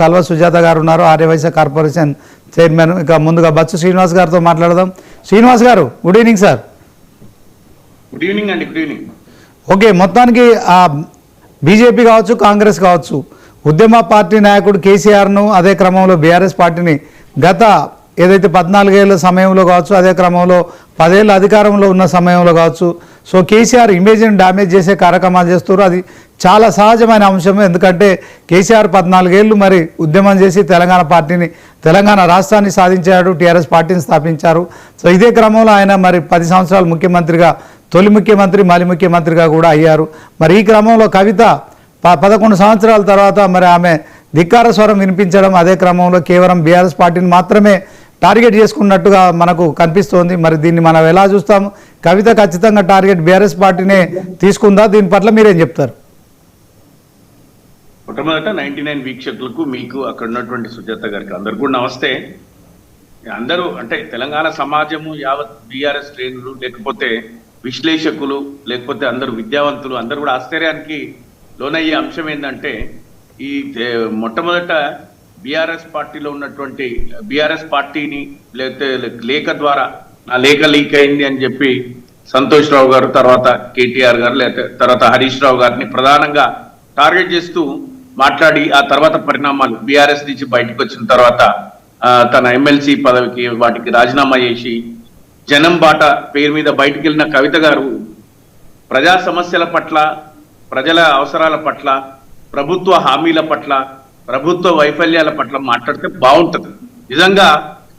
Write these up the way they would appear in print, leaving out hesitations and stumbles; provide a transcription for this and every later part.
కల్వ సుజాత గారు ఉన్నారు, Aryavysya corporation chairman. ఇక ముందుగా బచ్చు శ్రీనివాస్ గారితో మాట్లాడదాం. శ్రీనివాస్ గారు, good evening sir. Good evening అండి. Good evening. ఓకే, మొత్తానికి బీజేపీ కావచ్చు, కాంగ్రెస్ కావచ్చు, ఉద్యమ పార్టీ నాయకుడు కేసీఆర్ను, అదే క్రమంలో బీఆర్ఎస్ పార్టీని గత ఏదైతే 14 ఏళ్ళ సమయంలో కావచ్చు, అదే క్రమంలో 10 ఏళ్ళ అధికారంలో ఉన్న సమయంలో కావచ్చు, సో కేసీఆర్ ఇమేజ్ని డ్యామేజ్ చేసే కార్యక్రమాలు చేస్తారు. అది చాలా సహజమైన అంశం. ఎందుకంటే కేసీఆర్ 14 ఏళ్ళు మరి ఉద్యమం చేసి తెలంగాణ రాష్ట్రాన్ని సాధించాడు, టీఆర్ఎస్ పార్టీని స్థాపించారు. సో ఇదే క్రమంలో ఆయన మరి 10 సంవత్సరాలు ముఖ్యమంత్రిగా, తొలి ముఖ్యమంత్రి, మాజీ ముఖ్యమంత్రిగా కూడా అయ్యారు. మరి ఈ క్రమంలో కవిత 11 సంవత్సరాల తర్వాత మరి ఆమె ధిక్కార స్వరం వినిపించడం, అదే క్రమంలో కేవలం బీఆర్ఎస్ పార్టీని మాత్రమే టార్గెట్ చేసుకున్నట్టుగా మనకు కనిపిస్తోంది. మరి దీన్ని మనం ఎలా చూస్తాము? కవిత ఖచ్చితంగా టార్గెట్ బీఆర్ఎస్ పార్టీనే తీసుకుందా? దీని పట్ల మీరేం చెప్తారు? మొట్టమొదట 99 వీక్షకులకు, మీకు అక్కడ ఉన్నటువంటి సుజాత గారికి అందరు కూడా నమస్తే. అందరూ అంటే తెలంగాణ సమాజము యావత్ బీఆర్ఎస్ శ్రేణులు, లేకపోతే విశ్లేషకులు, లేకపోతే అందరూ విద్యావంతులు అందరూ కూడా ఆశ్చర్యానికి లోనయ్యే అంశం ఏంటంటే, ఈ మొట్టమొదట బీఆర్ఎస్ పార్టీలో ఉన్నటువంటి బీఆర్ఎస్ పార్టీని లేకపోతే లేఖ ద్వారా నా లేఖ లీక్ అయింది అని చెప్పి సంతోష్ రావు గారు, తర్వాత కేటీఆర్ గారు, లేకపోతే తర్వాత హరీష్ రావు గారిని ప్రధానంగా టార్గెట్ చేస్తూ మాట్లాడి, ఆ తర్వాత పరిణామాలు బీఆర్ఎస్ నుంచి బయటకు వచ్చిన తర్వాత తన ఎమ్మెల్సీ పదవికి వాటికి రాజీనామా చేసి జనం బాట పేరు మీద బయటికి వెళ్ళిన కవిత గారు ప్రజా సమస్యల పట్ల, ప్రజల అవసరాల పట్ల, ప్రభుత్వ హామీల పట్ల, ప్రభుత్వ వైఫల్యాల పట్ల మాట్లాడితే బాగుంటుంది. నిజంగా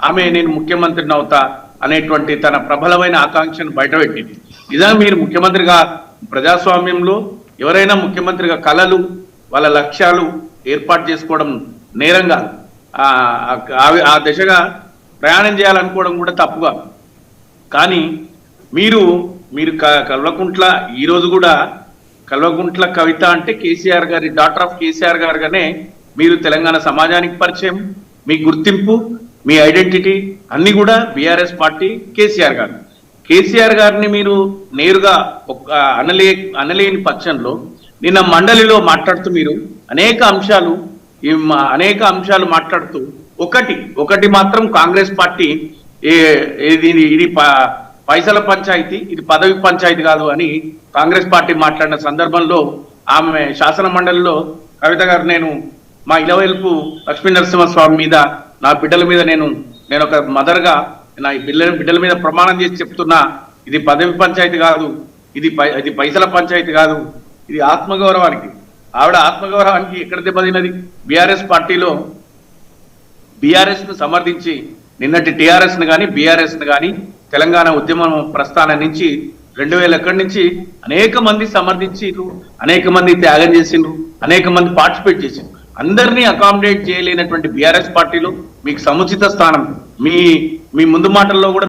ఆమె నేను ముఖ్యమంత్రిని అవుతా అనేటువంటి తన ప్రబలమైన ఆకాంక్షను బయటపెట్టింది. నిజంగా మీరు ముఖ్యమంత్రిగా, ప్రజాస్వామ్యంలో ఎవరైనా ముఖ్యమంత్రిగా కళలు, వాళ్ళ లక్ష్యాలు ఏర్పాటు చేసుకోవడం నేరంగా, ఆ దిశగా ప్రయాణం చేయాలనుకోవడం కూడా తప్పుగా. కానీ మీరు కల్వకుంట్ల ఈరోజు కూడా కల్వకుంట్ల కవిత అంటే కేసీఆర్ గారి, డాక్టర్ ఆఫ్ కేసీఆర్ గారుగానే మీరు తెలంగాణ సమాజానికి పరిచయం, మీ గుర్తింపు, మీ ఐడెంటిటీ అన్ని కూడా బీఆర్ఎస్ పార్టీ, కేసీఆర్ గారు. కేసీఆర్ గారిని మీరు నేరుగా అనలేని పక్షంలో నిన్న మండలిలో మాట్లాడుతూ మీరు అనేక అంశాలు మాట్లాడుతూ ఒకటి మాత్రం కాంగ్రెస్ పార్టీ ఇది పైసల పంచాయతీ, ఇది పదవి పంచాయతీ కాదు అని కాంగ్రెస్ పార్టీ మాట్లాడిన సందర్భంలో ఆమె శాసన మండలిలో కవిత గారు, నేను మా ఇలవెల్పు లక్ష్మీ నరసింహస్వామి మీద, నా బిడ్డల మీద నేను ఒక మదర్గా నా బిడ్డల మీద ప్రమాణం చేసి చెప్తున్నా, ఇది పదవి పంచాయతీ కాదు, ఇది పైసల పంచాయతీ కాదు, ఇది ఆత్మగౌరవానికి. ఆవిడ ఆత్మగౌరవానికి ఎక్కడ దెబ్బతిన్నది? బీఆర్ఎస్ పార్టీలో బీఆర్ఎస్ ను సమర్థించి నిన్నటి టీఆర్ఎస్ ను కానీ, బీఆర్ఎస్ ను కానీ తెలంగాణ ఉద్యమం ప్రస్థానం నుంచి 2001 నుంచి అనేక మంది సమర్థించారు, అనేక మంది త్యాగం చేసిండ్రు, అనేక మంది పార్టిసిపేట్ చేసిండ్రు. అందరినీ అకామిడేట్ చేయలేనటువంటి బీఆర్ఎస్ పార్టీలో మీకు సముచిత స్థానం. మీ ముందు మాటల్లో కూడా